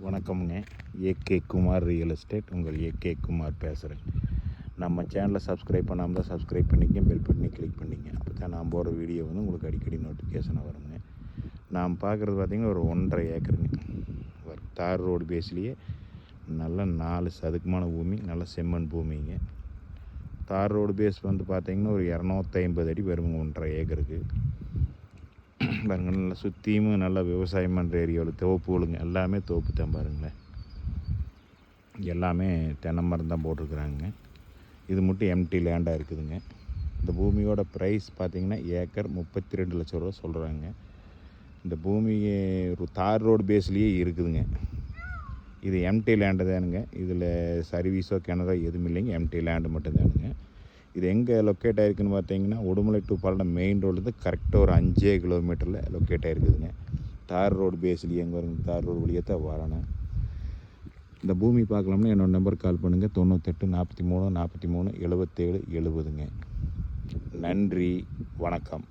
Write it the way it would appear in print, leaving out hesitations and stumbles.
வணக்கம்ங்க. AK Kumar real estate. உங்கள் AK Kumar பேசுகிறேன். நம்ம சேனலை சப்ஸ்கிரைப் பண்ணாமல் தான் சப்ஸ்கிரைப் பண்ணிக்க, பெல் பட்டனை கிளிக் பண்ணிங்க. அப்போ தான் நான் போகிற வீடியோ வந்து உங்களுக்கு அடிக்கடி நோட்டிஃபிகேஷனாக வருங்க. நாம் பார்க்குறது பார்த்திங்கன்னா ஒரு 1.5 ஏக்கருங்க. தார் ரோடு பேஸ்லேயே நல்ல 4 சதுக்கமான பூமி, நல்ல செம்மண் பூமிங்க. தார் ரோடு பேஸ் வந்து பார்த்திங்கன்னா ஒரு 250 அடி வருங்க 1.5 ஏக்கருக்கு. பாருங்கள், நல்லா சுற்றியும் நல்லா விவசாயம் பண்ணுற ஏரியாவில் தோப்புகளுங்க, எல்லாமே தோப்பு தான் பாருங்களேன். எல்லாமே தென்னை மரம் தான் போட்டிருக்குறாங்க. இது மட்டும் எம்டி லேண்டாக இருக்குதுங்க. இந்த பூமியோட ப்ரைஸ் பார்த்திங்கன்னா ஏக்கர் 32 லட்சம் ரூபா சொல்கிறாங்க. இந்த பூமி ஒரு தார் ரோடு பேஸ்லேயே இருக்குதுங்க. இது எம்டி லேண்டு தானுங்க. இதில் சர்வீஸோ கிணறோ எதுவும் இல்லைங்க, எம்டி லேண்டு மட்டும்தானுங்க. இது எங்கே லொக்கேட் ஆகிருக்குன்னு பார்த்தீங்கன்னா Udumalai to Palladam main road கரெக்டாக ஒரு 5 கிலோமீட்டரில் லொக்கேட் ஆகிருக்குதுங்க. தார் ரோடு பேஸ்லேயே எங்கே வருங்க, தார் ரோடு வழியாக தான் வரணும். இந்த பூமி பார்க்கலாம்னா என்னோடய நம்பருக்கு கால் பண்ணுங்கள். 98 43 43 77 70ங்க. நன்றி, வணக்கம்.